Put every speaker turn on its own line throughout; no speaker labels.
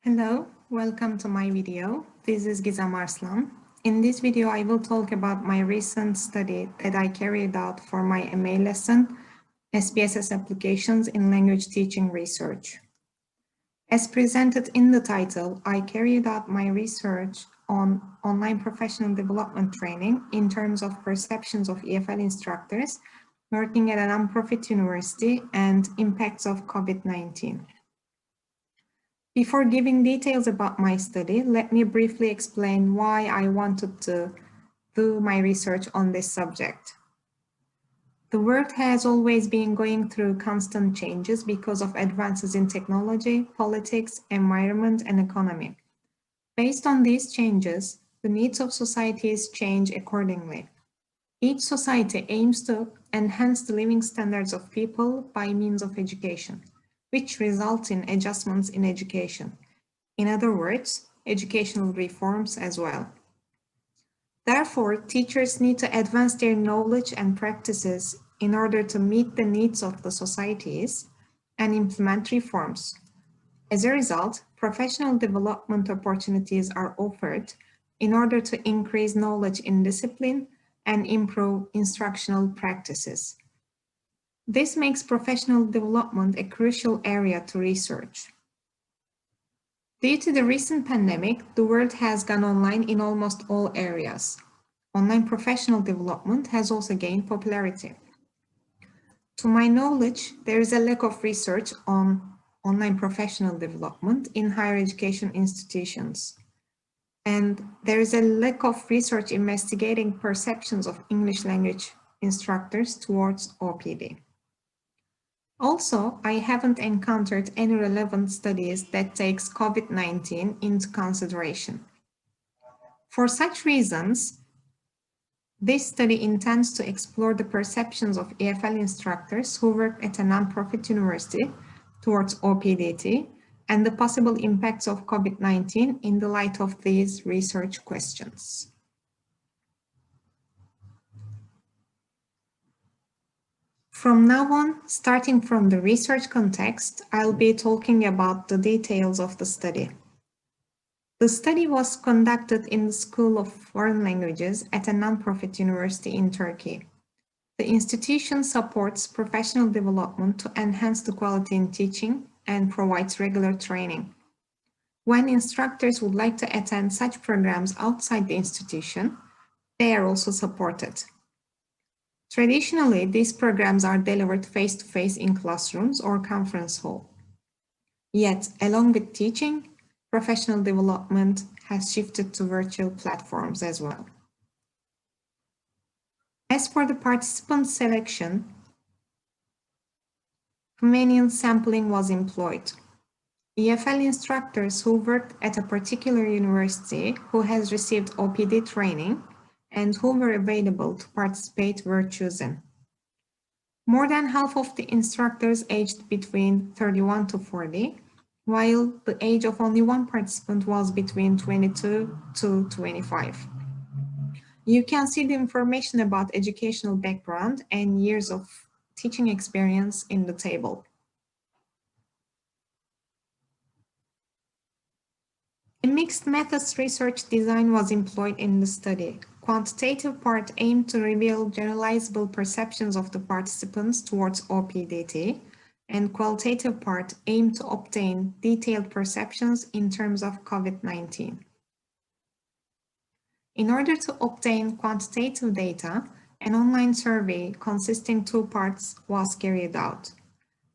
Hello, welcome to my video. This is Gizem Arslan. In this video, I will talk about my recent study that I carried out for my MA lesson, SPSS Applications in Language Teaching Research. As presented in the title, I carried out my research on online professional development training in terms of perceptions of EFL instructors working at a nonprofit university and impacts of COVID-19. Before giving details about my study, let me briefly explain why I wanted to do my research on this subject. The world has always been going through constant changes because of advances in technology, politics, environment, and economy. Based on these changes, the needs of societies change accordingly. Each society aims to enhance the living standards of people by means of education, which results in adjustments in education. In other words, educational reforms as well. Therefore, teachers need to advance their knowledge and practices in order to meet the needs of the societies and implement reforms. As a result, professional development opportunities are offered in order to increase knowledge in discipline and improve instructional practices. This makes professional development a crucial area to research. Due to the recent pandemic, the world has gone online in almost all areas. Online professional development has also gained popularity. To my knowledge, there is a lack of research on online professional development in higher education institutions. And there is a lack of research investigating perceptions of English language instructors towards OPD. Also, I haven't encountered any relevant studies that takes COVID-19 into consideration. For such reasons, this study intends to explore the perceptions of EFL instructors who work at a nonprofit university towards OPDT and the possible impacts of COVID-19 in the light of these research questions. From now on, starting from the research context, I'll be talking about the details of the study. The study was conducted in the School of Foreign Languages at a nonprofit university in Turkey. The institution supports professional development to enhance the quality in teaching and provides regular training. When instructors would like to attend such programs outside the institution, they are also supported. Traditionally, these programs are delivered face-to-face in classrooms or conference hall. Yet, along with teaching, professional development has shifted to virtual platforms as well. As for the participant selection, convenience sampling was employed. EFL instructors who worked at a particular university who has received OPD training and who were available to participate were chosen. More than half of the instructors aged between 31 to 40, while the age of only one participant was between 22 to 25. You can see the information about educational background and years of teaching experience in the table. A mixed methods research design was employed in the study. Quantitative part aimed to reveal generalizable perceptions of the participants towards OPDT, and qualitative part aimed to obtain detailed perceptions in terms of COVID-19. In order to obtain quantitative data, an online survey consisting two parts was carried out.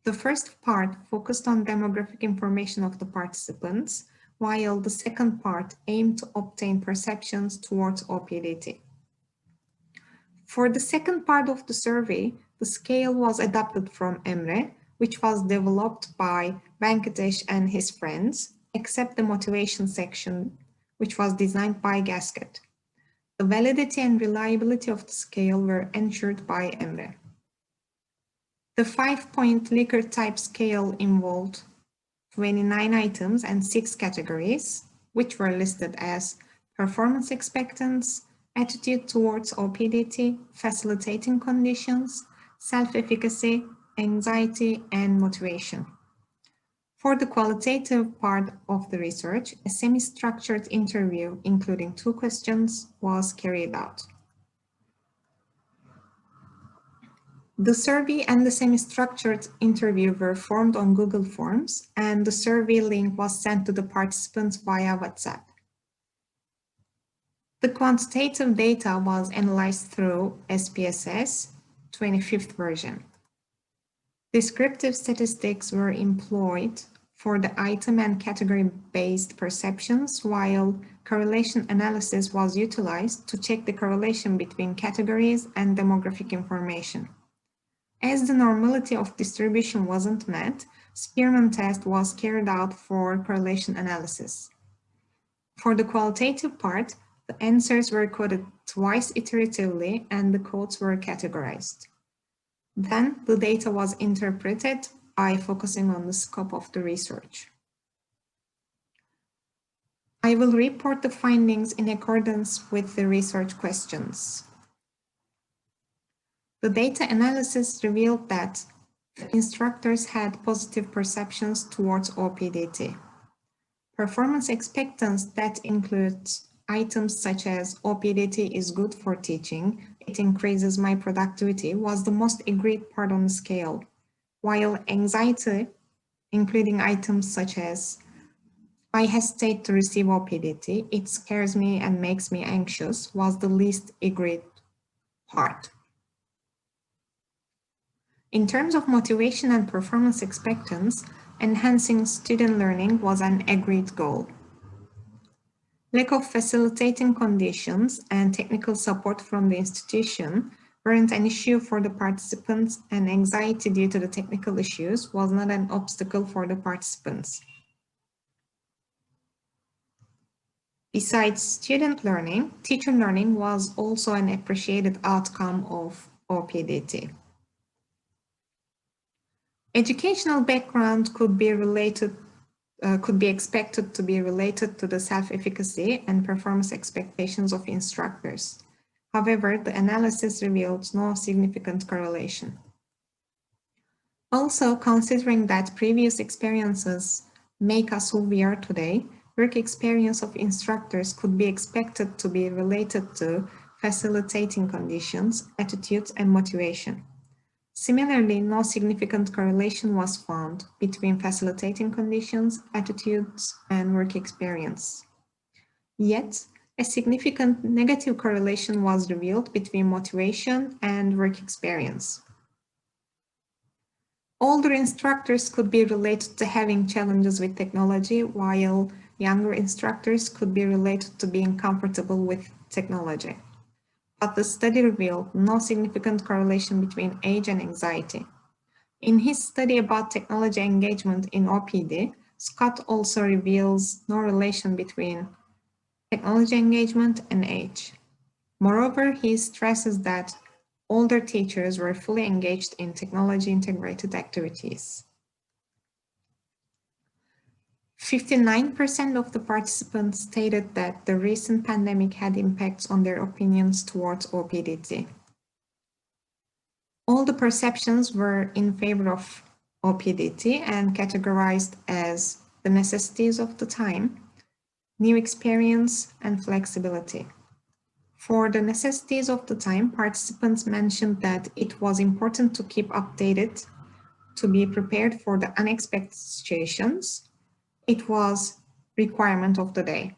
The first part focused on demographic information of the participants, while the second part aimed to obtain perceptions towards OPDT. For the second part of the survey, the scale was adapted from Emre, which was developed by Venkatesh and his friends, except the motivation section, which was designed by Gasket. The validity and reliability of the scale were ensured by Emre. The 5-point Likert type scale involved 29 items and 6 categories, which were listed as performance expectance, attitude towards OPDT, facilitating conditions, self-efficacy, anxiety, and motivation. For the qualitative part of the research, a semi-structured interview, including 2 questions, was carried out. The survey and the semi-structured interview were formed on Google Forms, and the survey link was sent to the participants via WhatsApp. The quantitative data was analyzed through SPSS 25th version. Descriptive statistics were employed for the item and category-based perceptions, while correlation analysis was utilized to check the correlation between categories and demographic information. As the normality of distribution wasn't met, Spearman test was carried out for correlation analysis. For the qualitative part, the answers were coded twice iteratively and the codes were categorized. Then the data was interpreted by focusing on the scope of the research. I will report the findings in accordance with the research questions. The data analysis revealed that the instructors had positive perceptions towards OPDT. Performance expectance that includes items such as OPDT is good for teaching, it increases my productivity, was the most agreed part on the scale, while anxiety, including items such as I hesitate to receive OPDT, it scares me and makes me anxious, was the least agreed part. In terms of motivation and performance expectance, enhancing student learning was an agreed goal. Lack of facilitating conditions and technical support from the institution weren't an issue for the participants, and anxiety due to the technical issues was not an obstacle for the participants. Besides student learning, teacher learning was also an appreciated outcome of OPDT. Educational background could be expected to be related to the self-efficacy and performance expectations of instructors. However, the analysis revealed no significant correlation. Also, considering that previous experiences make us who we are today, work experience of instructors could be expected to be related to facilitating conditions, attitudes, and motivation. Similarly, no significant correlation was found between facilitating conditions, attitudes, and work experience. Yet, a significant negative correlation was revealed between motivation and work experience. Older instructors could be related to having challenges with technology, while younger instructors could be related to being comfortable with technology. But the study revealed no significant correlation between age and anxiety. In his study about technology engagement in OPD, Scott also reveals no relation between technology engagement and age. Moreover, he stresses that older teachers were fully engaged in technology-integrated activities. 59% of the participants stated that the recent pandemic had impacts on their opinions towards OPDT. All the perceptions were in favor of OPDT and categorized as the necessities of the time, new experience, and flexibility. For the necessities of the time, participants mentioned that it was important to keep updated, to be prepared for the unexpected situations. It was requirement of the day.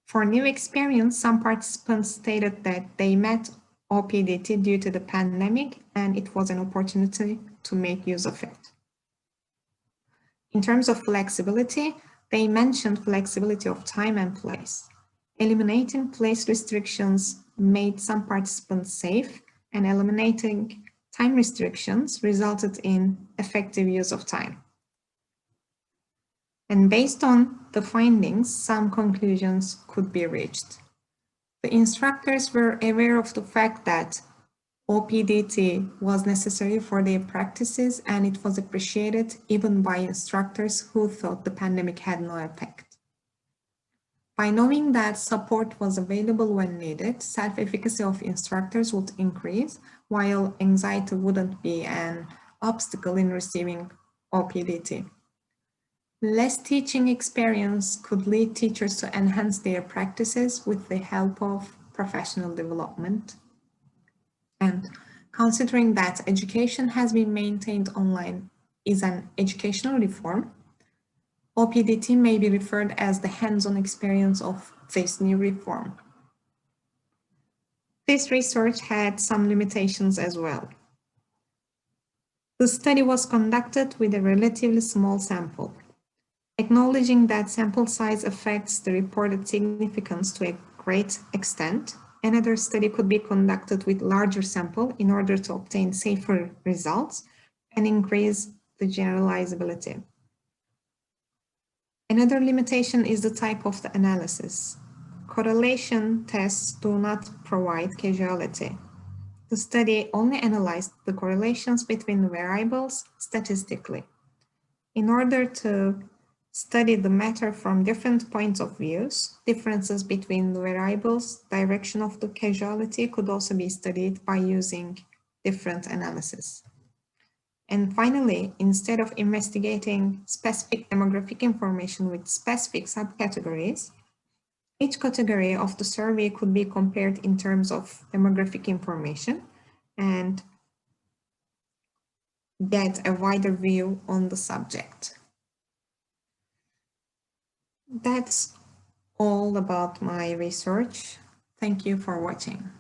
For new experience, some participants stated that they met OPDT due to the pandemic and it was an opportunity to make use of it. In terms of flexibility, they mentioned flexibility of time and place. Eliminating place restrictions made some participants safe, and eliminating time restrictions resulted in effective use of time. And based on the findings, some conclusions could be reached. The instructors were aware of the fact that OPDT was necessary for their practices, and it was appreciated even by instructors who thought the pandemic had no effect. By knowing that support was available when needed, self-efficacy of instructors would increase, while anxiety wouldn't be an obstacle in receiving OPDT. Less teaching experience could lead teachers to enhance their practices with the help of professional development. And considering that education has been maintained online is an educational reform, OPDT may be referred as the hands-on experience of this new reform. This research had some limitations as well. The study was conducted with a relatively small sample. Acknowledging that sample size affects the reported significance to a great extent, another study could be conducted with larger sample in order to obtain safer results and increase the generalizability. Another limitation is the type of the analysis. Correlation tests do not provide causality. The study only analyzed the correlations between variables statistically. In order to study the matter from different points of views, differences between the variables, direction of the causality could also be studied by using different analysis. And finally, instead of investigating specific demographic information with specific subcategories, each category of the survey could be compared in terms of demographic information and get a wider view on the subject. That's all about my research. Thank you for watching.